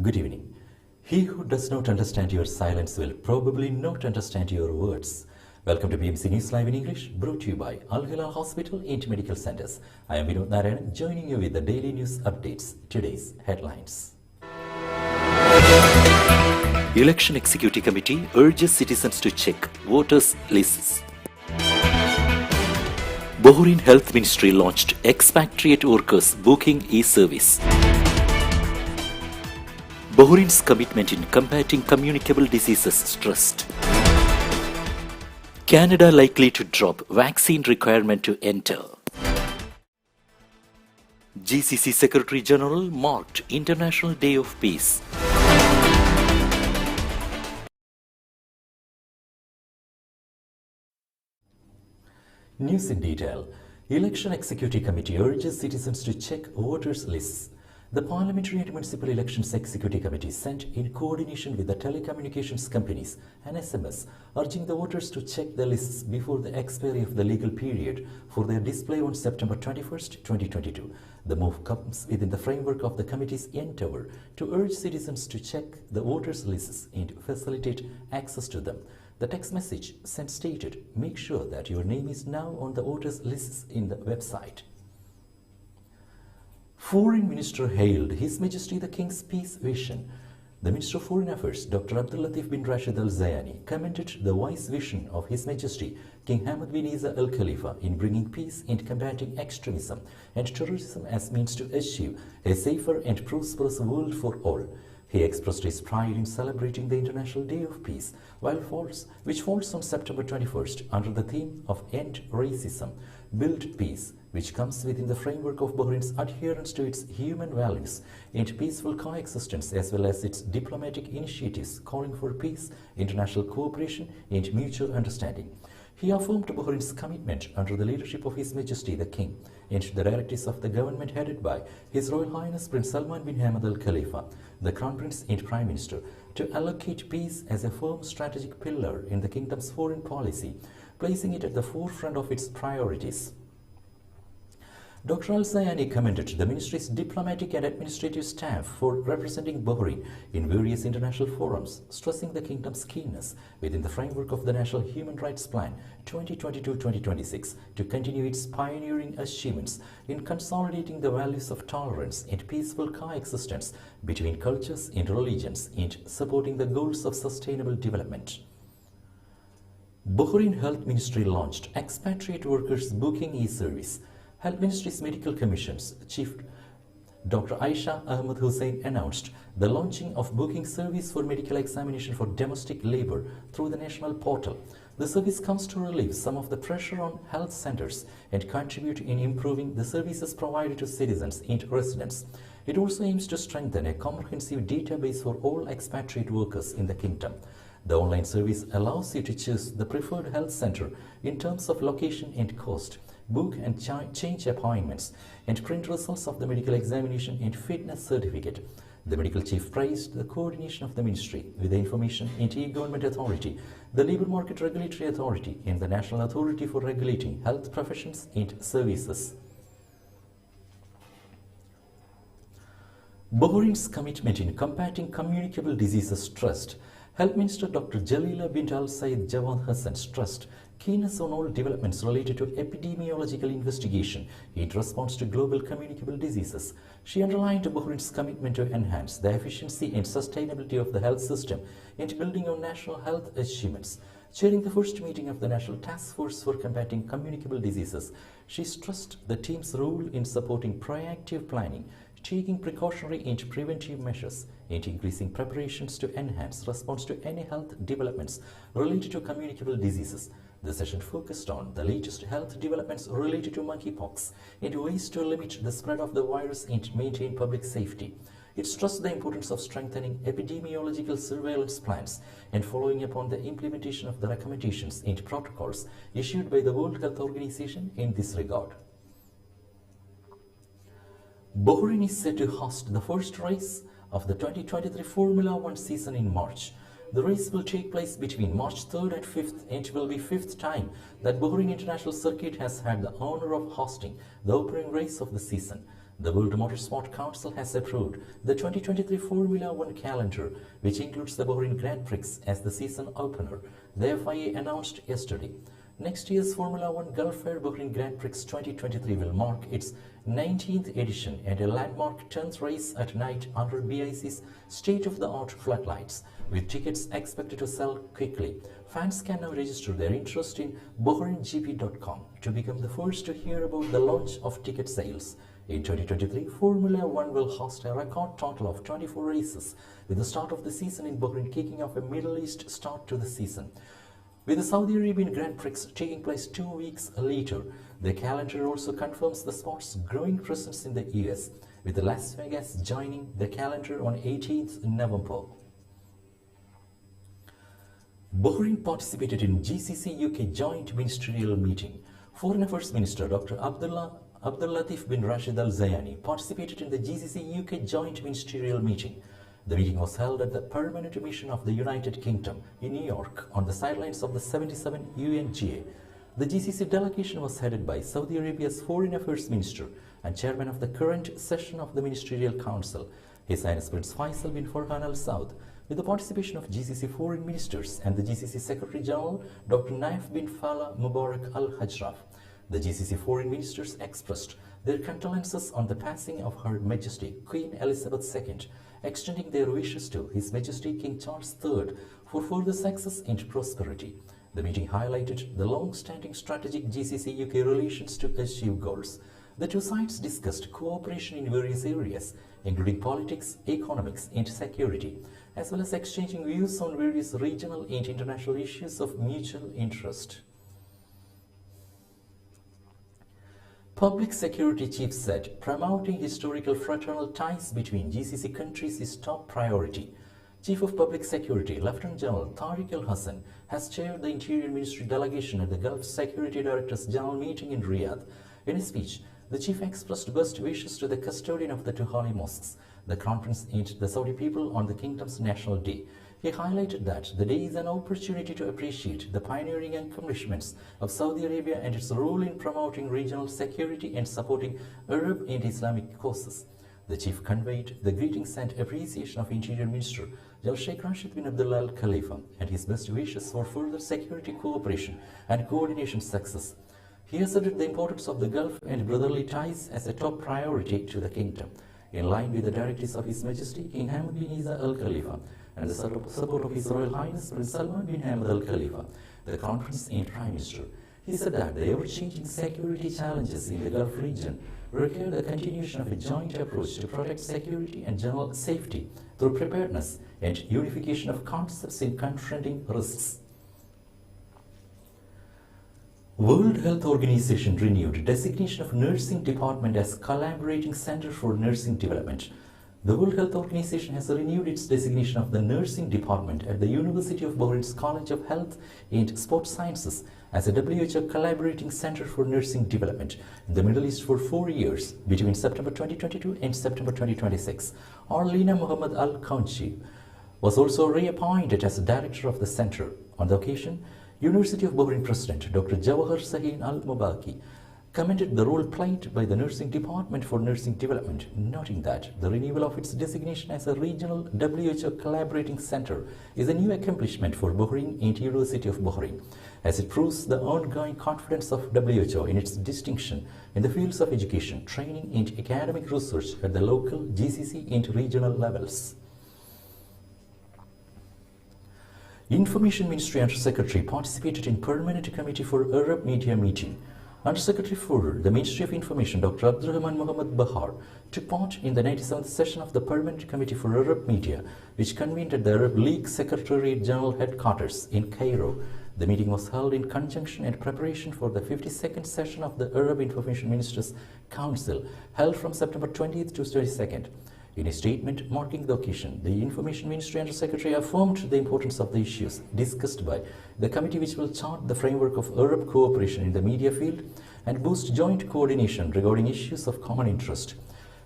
Good evening. He who does not understand your silence will probably not understand your words. Welcome to BMC News Live in English, brought to you by Al Hilal Hospital and Medical Centers. I am Vinod Narayan, joining you with the daily news updates. Today's headlines. Election Executive Committee urges citizens to check voters' lists. Bahrain Health Ministry launched expatriate workers booking e-service. Bahrain's commitment in combating communicable diseases stressed. Canada likely to drop vaccine requirement to enter. GCC Secretary General marked International Day of Peace. News in detail. Election Executive Committee urges citizens to check voters' lists. The Parliamentary and Municipal Elections Executive Committee sent, in coordination with the telecommunications companies, an SMS urging the voters to check the lists before the expiry of the legal period for their display on September 21st, 2022. The move comes within the framework of the committee's endeavour to urge citizens to check the voters' lists and facilitate access to them. The text message sent stated, "Make sure that your name is now on the voters' lists in the website." Foreign Minister hailed His Majesty the King's peace vision. The Minister of Foreign Affairs, Dr. Abdul Latif bin Rashid Al Zayani, commended the wise vision of His Majesty King Hamad bin Isa Al Khalifa in bringing peace and combating extremism and terrorism as means to achieve a safer and prosperous world for all. He expressed his pride in celebrating the International Day of Peace, which falls on September 21st under the theme of End Racism, Build Peace, which comes within the framework of Bahrain's adherence to its human values and peaceful coexistence, as well as its diplomatic initiatives calling for peace, international cooperation and mutual understanding. He affirmed Bahrain's commitment under the leadership of His Majesty the King and the directives of the government headed by His Royal Highness Prince Salman bin Hamad Al Khalifa, the Crown Prince and Prime Minister, to allocate peace as a firm strategic pillar in the kingdom's foreign policy, placing it at the forefront of its priorities. Dr. Al Zayani commended the ministry's diplomatic and administrative staff for representing Bahrain in various international forums, stressing the kingdom's keenness within the framework of the National Human Rights Plan 2022-2026 to continue its pioneering achievements in consolidating the values of tolerance and peaceful coexistence between cultures and religions and supporting the goals of sustainable development. Bahrain Health Ministry launched expatriate workers booking e-service. Health Ministry's Medical Commission's Chief Dr. Aisha Ahmed Hussein announced the launching of booking service for medical examination for domestic labor through the national portal. The service comes to relieve some of the pressure on health centers and contribute in improving the services provided to citizens and residents. It also aims to strengthen a comprehensive database for all expatriate workers in the kingdom. The online service allows you to choose the preferred health center in terms of location and cost, book and change appointments, and print results of the medical examination and fitness certificate. The medical chief praised the coordination of the ministry with the Information and E-Government Authority, the Labour Market Regulatory Authority, and the National Authority for Regulating Health Professions and Services. Bahrain's commitment in combating communicable diseases stressed. Health Minister Dr. Jalila bint Al Sayed Jawad Hassan stressed keenness on all developments related to epidemiological investigation in response to global communicable diseases. She underlined Bahrain's commitment to enhance the efficiency and sustainability of the health system and building on national health achievements. Chairing the first meeting of the National Task Force for Combating Communicable Diseases, she stressed the team's role in supporting proactive planning, taking precautionary and preventive measures, and increasing preparations to enhance response to any health developments related to communicable diseases. The session focused on the latest health developments related to monkeypox and ways to limit the spread of the virus and maintain public safety. It stressed the importance of strengthening epidemiological surveillance plans and following upon the implementation of the recommendations and protocols issued by the World Health Organization in this regard. Bahrain is set to host the first race of the 2023 Formula One season in March. The race will take place between March 3rd and 5th and will be fifth time that Bahrain International Circuit has had the honor of hosting the opening race of the season. The World Motorsport Council has approved the 2023 Formula One calendar, which includes the Bahrain Grand Prix as the season opener, the FIA announced yesterday. Next year's Formula One Gulf Air Bahrain Grand Prix 2023 will mark its 19th edition and a landmark 10th race at night under BIC's state-of-the-art floodlights. With tickets expected to sell quickly, fans can now register their interest in BahrainGP.com to become the first to hear about the launch of ticket sales. In 2023, Formula One will host a record total of 24 races, with the start of the season in Bahrain kicking off a Middle East start to the season. With the Saudi Arabian Grand Prix taking place 2 weeks later, the calendar also confirms the sport's growing presence in the US, with Las Vegas joining the calendar on 18th November. Bahrain participated in GCC UK joint ministerial meeting. Foreign Affairs Minister Dr. Abdullatif bin Rashid Al Zayani participated in the GCC UK joint ministerial meeting. The meeting was held at the Permanent Mission of the United Kingdom in New York on the sidelines of the 77 UNGA. The GCC delegation was headed by Saudi Arabia's Foreign Affairs Minister and Chairman of the current session of the Ministerial Council, His Highness Prince Faisal bin Farhan Al Saud, with the participation of GCC foreign ministers and the GCC Secretary General Dr. Naif bin Fala Mubarak Al Hajraf. The GCC foreign ministers expressed their condolences on the passing of Her Majesty Queen Elizabeth II, extending their wishes to His Majesty King Charles III for further success and prosperity. The meeting highlighted the long-standing strategic GCC-UK relations to achieve goals. The two sides discussed cooperation in various areas, including politics, economics, and security, as well as exchanging views on various regional and international issues of mutual interest. Public Security Chief said promoting historical fraternal ties between GCC countries is top priority. Chief of Public Security, Lieutenant General Tariq Al Hassan, has chaired the Interior Ministry delegation at the Gulf Security Directors General meeting in Riyadh. In his speech, the chief expressed best wishes to the custodian of the two holy mosques, the Crown Prince and the Saudi people on the kingdom's National Day. He highlighted that the day is an opportunity to appreciate the pioneering accomplishments of Saudi Arabia and its role in promoting regional security and supporting Arab and Islamic causes. The chief conveyed the greetings and appreciation of Interior Minister General Sheikh Rashid bin Abdullah Al Khalifa and his best wishes for further security cooperation and coordination success. He asserted the importance of the Gulf and brotherly ties as a top priority to the kingdom, in line with the directives of His Majesty King Hamad bin Isa Al Khalifa and the support of His Royal Highness Prince Salman bin Hamad Al Khalifa, the Crown Prince and Prime Minister. He said that the ever-changing security challenges in the Gulf region require the continuation of a joint approach to protect security and general safety through preparedness and unification of concepts in confronting risks. World Health Organization renewed designation of Nursing Department as Collaborating Center for Nursing Development. The World Health Organization has renewed its designation of the Nursing Department at the University of Bahrain's College of Health and Sports Sciences as a WHO Collaborating Center for Nursing Development in the Middle East for 4 years between September 2022 and September 2026. Arlina Muhammad Al Kaunchi was also reappointed as Director of the Center. On the occasion, University of Bahrain President Dr. Jawahar Sahin Al Mubaki commended the role played by the Nursing Department for Nursing Development, noting that the renewal of its designation as a regional WHO collaborating center is a new accomplishment for Bahrain and University of Bahrain, as it proves the ongoing confidence of WHO in its distinction in the fields of education, training and academic research at the local, GCC and regional levels. Information Ministry Under Secretary participated in Permanent Committee for Arab Media meeting. Under Secretary for the Ministry of Information, Dr. Abdurrahman Muhammad Bahar, took part in the 97th session of the Permanent Committee for Arab Media, which convened at the Arab League Secretariat General Headquarters in Cairo. The meeting was held in conjunction and preparation for the 52nd session of the Arab Information Ministers Council, held from September 20th to 22nd. In a statement marking the occasion, the Information Ministry Under Secretary affirmed the importance of the issues discussed by the committee, which will chart the framework of Arab cooperation in the media field and boost joint coordination regarding issues of common interest.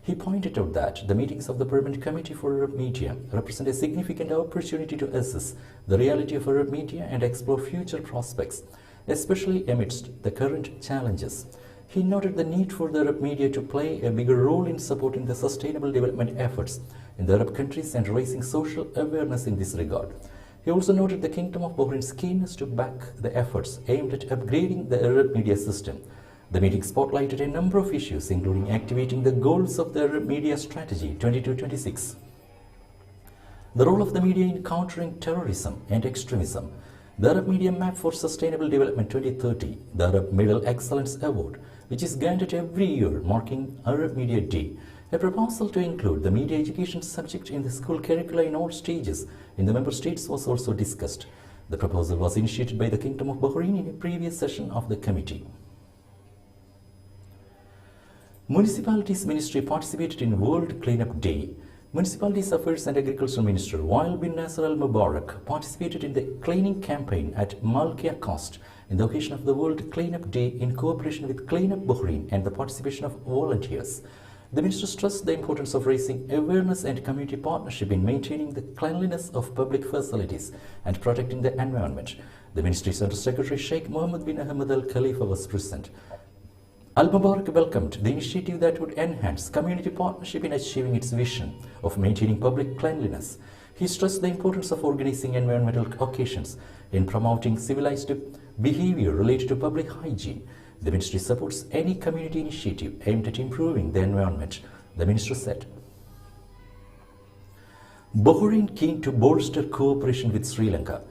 He pointed out that the meetings of the Permanent Committee for Arab Media represent a significant opportunity to assess the reality of Arab media and explore future prospects, especially amidst the current challenges. He noted the need for the Arab media to play a bigger role in supporting the sustainable development efforts in the Arab countries and raising social awareness in this regard. He also noted the Kingdom of Bahrain's keenness to back the efforts aimed at upgrading the Arab media system. The meeting spotlighted a number of issues, including activating the goals of the Arab Media Strategy 22-26, the role of the media in countering terrorism and extremism, the Arab Media Map for Sustainable Development 2030, the Arab Middle Excellence Award, which is granted every year marking Arab Media Day. A proposal to include the media education subject in the school curricula in all stages in the member states was also discussed. The proposal was initiated by the Kingdom of Bahrain in a previous session of the committee. Municipalities Ministry participated in World Cleanup Day. Municipalities Affairs and Agriculture Minister Wael bin Nasser Al Mubarak participated in the cleaning campaign at Malkia Coast in the occasion of the World Cleanup Day in cooperation with Clean Up Bahrain and the participation of volunteers. The minister stressed the importance of raising awareness and community partnership in maintaining the cleanliness of public facilities and protecting the environment. The ministry's Under Secretary Sheikh Mohammed bin Ahmed Al Khalifa was present. Al Mubarak welcomed the initiative that would enhance community partnership in achieving its vision of maintaining public cleanliness. He stressed the importance of organizing environmental occasions in promoting civilized behavior related to public hygiene. The ministry supports any community initiative aimed at improving the environment, the minister said. Bahrain keen to bolster cooperation with Sri Lanka.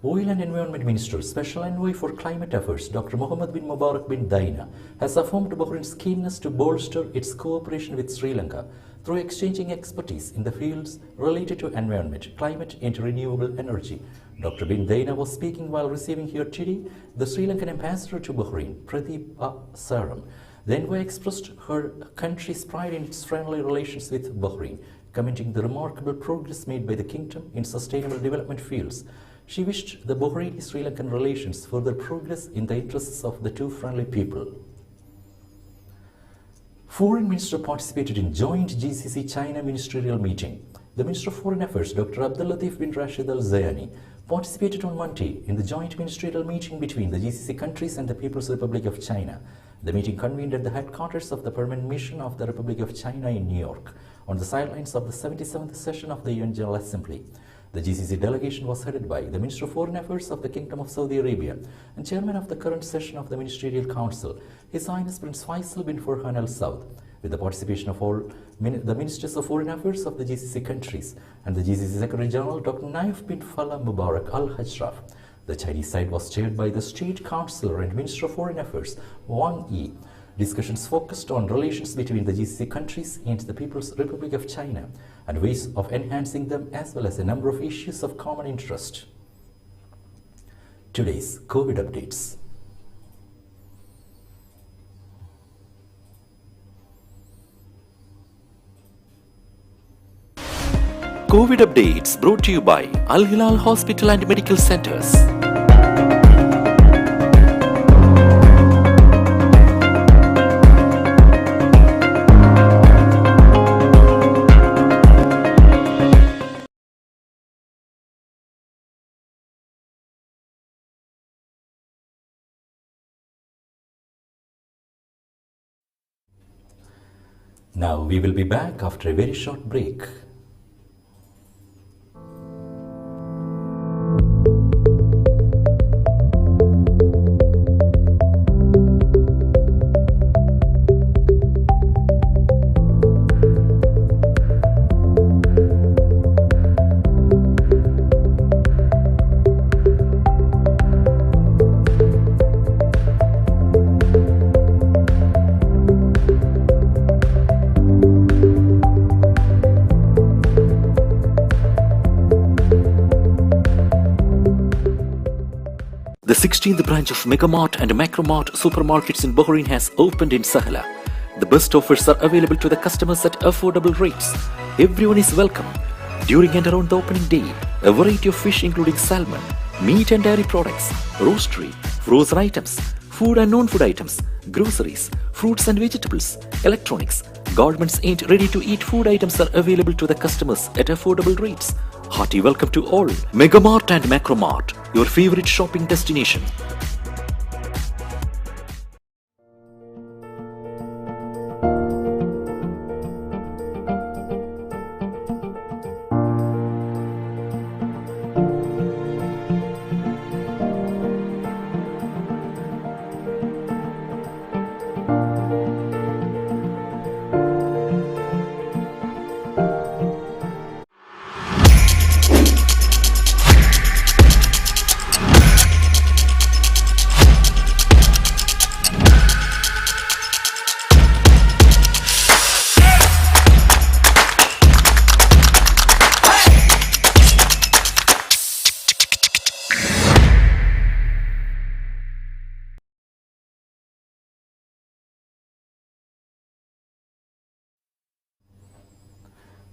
Oil and Environment Minister, Special Envoy for Climate Affairs, Dr. Mohammed bin Mubarak bin Daina, has affirmed Bahrain's keenness to bolster its cooperation with Sri Lanka through exchanging expertise in the fields related to environment, climate and renewable energy. Dr. bin Daina was speaking while receiving here today the Sri Lankan ambassador to Bahrain, Pradeepa Saram. The envoy expressed her country's pride in its friendly relations with Bahrain, commenting the remarkable progress made by the kingdom in sustainable development fields. She wished the Bahraini-Sri Lankan relations further progress in the interests of the two friendly people. Foreign Minister participated in joint GCC-China ministerial meeting. The Minister of Foreign Affairs, Dr. Abdul Latif bin Rashid Al Zayani, participated on Monday in the joint ministerial meeting between the GCC countries and the People's Republic of China. The meeting convened at the headquarters of the Permanent Mission of the Republic of China in New York, on the sidelines of the 77th session of the UN General Assembly. The GCC delegation was headed by the Minister of Foreign Affairs of the Kingdom of Saudi Arabia and Chairman of the current session of the Ministerial Council, His Highness Prince Faisal bin Farhan Al Saud, with the participation of all the Ministers of Foreign Affairs of the GCC countries and the GCC Secretary General Dr. Naif bin Falah Mubarak Al Hajraf. The Chinese side was chaired by the State Councillor and Minister of Foreign Affairs, Wang Yi. Discussions focused on relations between the GCC countries and the People's Republic of China and ways of enhancing them, as well as a number of issues of common interest. Today's COVID updates. COVID updates brought to you by Al Hilal Hospital and Medical Centers. Now we will be back after a very short break. The 16th branch of Megamart and Macromart supermarkets in Bahrain has opened in Sahla. The best offers are available to the customers at affordable rates. Everyone is welcome. During and around the opening day, a variety of fish including salmon, meat and dairy products, roastery, frozen items, food and non-food items, groceries, fruits and vegetables, electronics, garments and ready-to-eat food items are available to the customers at affordable rates. Hearty welcome to all. Megamart and Macromart, your favorite shopping destination.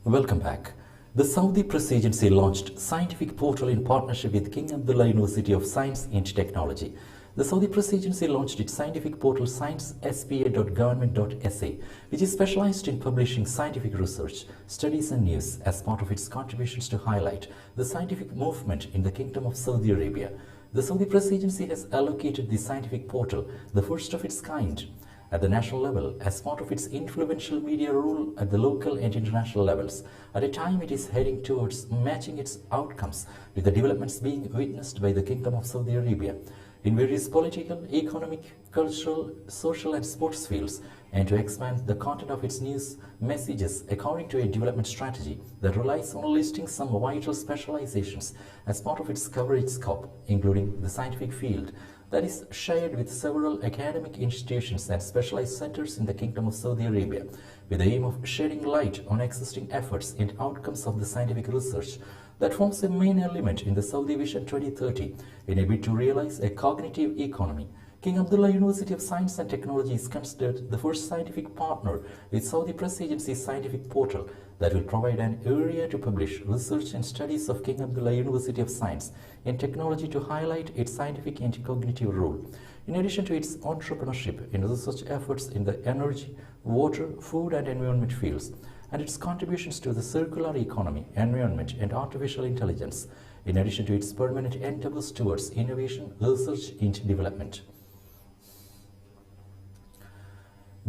Welcome back. The Saudi Presidency launched Scientific Portal in partnership with King Abdullah University of Science and Technology. The Saudi Presidency launched its scientific portal sciencespa.government.sa, which is specialized in publishing scientific research, studies and news as part of its contributions to highlight the scientific movement in the Kingdom of Saudi Arabia. The Saudi Presidency has allocated the scientific portal, the first of its kind, at the national level as part of its influential media role at the local and international levels, at a time it is heading towards matching its outcomes with the developments being witnessed by the Kingdom of Saudi Arabia in various political, economic, cultural, social and sports fields, and to expand the content of its news messages according to a development strategy that relies on listing some vital specializations as part of its coverage scope, including the scientific field that is shared with several academic institutions and specialized centers in the Kingdom of Saudi Arabia, with the aim of shedding light on existing efforts and outcomes of the scientific research that forms a main element in the Saudi Vision 2030 in a bid to realize a cognitive economy. King Abdullah University of Science and Technology is considered the first scientific partner with Saudi Presidency's scientific portal that will provide an area to publish research and studies of King Abdullah University of Science and Technology to highlight its scientific and cognitive role, in addition to its entrepreneurship in research efforts in the energy, water, food and environment fields, and its contributions to the circular economy, environment and artificial intelligence, in addition to its permanent endeavors towards innovation, research and development.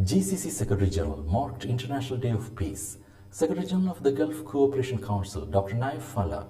GCC Secretary General marked International Day of Peace. Secretary General of the Gulf Cooperation Council, Dr. Naif Falah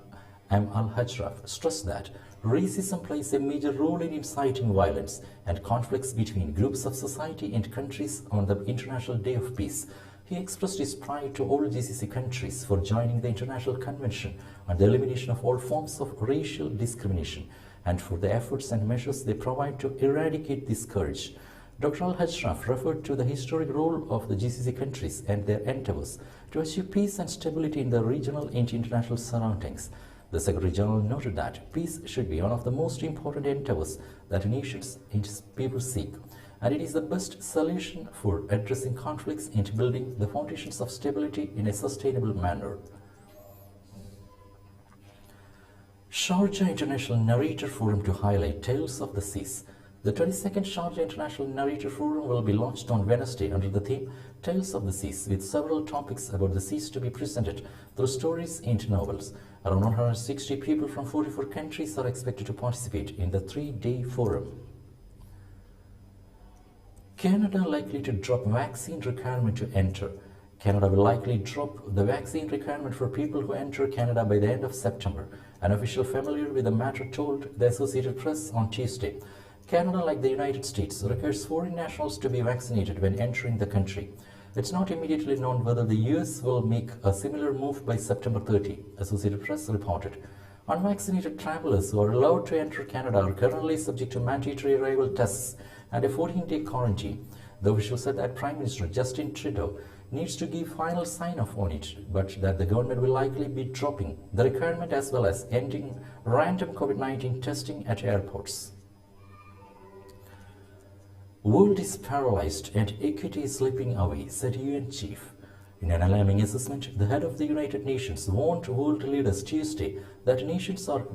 Al-Hajraf, stressed that racism plays a major role in inciting violence and conflicts between groups of society and countries on the International Day of Peace. He expressed his pride to all GCC countries for joining the International Convention on the Elimination of All Forms of Racial Discrimination and for the efforts and measures they provide to eradicate this scourge. Dr. Al-Hajraf referred to the historic role of the GCC countries and their endeavors to achieve peace and stability in the regional and international surroundings. The Secretary General noted that peace should be one of the most important endeavors that nations and people seek, and it is the best solution for addressing conflicts and building the foundations of stability in a sustainable manner. Sharjah International Narrator Forum to highlight Tales of the Seas. The 22nd Sharjah International Narrator Forum will be launched on Wednesday under the theme Tales of the Seas, with several topics about the seas to be presented through stories and novels. Around 160 people from 44 countries are expected to participate in the 3-day forum. Canada likely to drop vaccine requirement to enter. Canada will likely drop the vaccine requirement for people who enter Canada by the end of September, an official familiar with the matter told the Associated Press on Tuesday. Canada, like the United States, requires foreign nationals to be vaccinated when entering the country. It's not immediately known whether the US will make a similar move by September 30, Associated Press reported. Unvaccinated travelers who are allowed to enter Canada are currently subject to mandatory arrival tests and a 14-day quarantine. The official said that Prime Minister Justin Trudeau needs to give final sign-off on it, but that the government will likely be dropping the requirement as well as ending random COVID-19 testing at airports. World is paralyzed and equity is slipping away, said UN chief. In an alarming assessment, the head of the United Nations warned world leaders Tuesday that nations are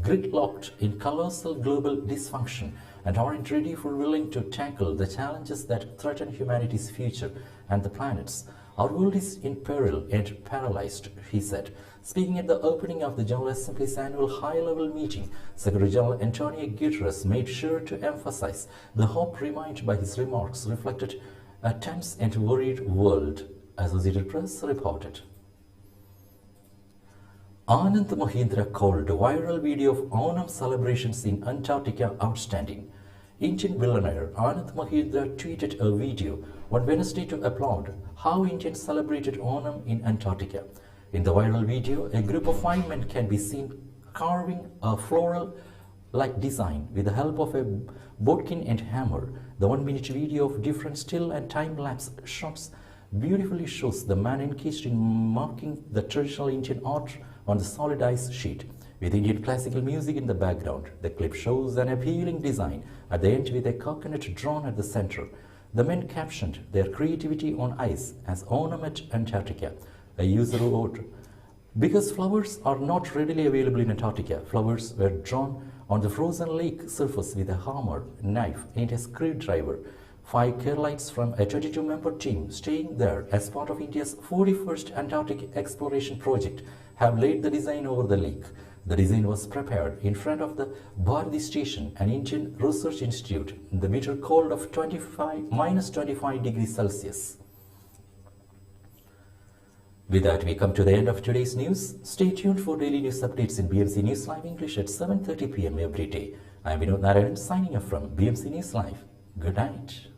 gridlocked in colossal global dysfunction and aren't ready or willing to tackle the challenges that threaten humanity's future and the planet's. Our world is in peril and paralyzed, he said. Speaking at the opening of the General Assembly's annual high-level meeting, Secretary General Antonio Guterres made sure to emphasize the hope remained by his remarks reflected a tense and worried world, Associated Press reported. Anand Mahindra called viral video of Onam celebrations in Antarctica outstanding. Indian billionaire Anand Mahindra tweeted a video on Wednesday to applaud how Indians celebrated Onam in Antarctica. In the viral video, a group of 5 men can be seen carving a floral-like design with the help of a bodkin and hammer. The 1-minute video of different still and time-lapse shots beautifully shows the man engaged in marking the traditional Indian art on the solid ice sheet. With Indian classical music in the background, the clip shows an appealing design at the end with a coconut drawn at the center. The men captioned their creativity on ice as Onam at Antarctica. a user wrote. Because flowers are not readily available in Antarctica, flowers were drawn on the frozen lake surface with a hammer, knife, and a screwdriver. 5 Keralites from a 22-member team staying there as part of India's 41st Antarctic exploration project have laid the design over the lake. The design was prepared in front of the Bharati Station, an Indian research institute, in the bitter cold of -25 degrees Celsius. With that, we come to the end of today's news. Stay tuned for daily news updates in BMC News Live English at 7:30 p.m. every day. I am Vinod Narayan signing off from BMC News Live. Good night.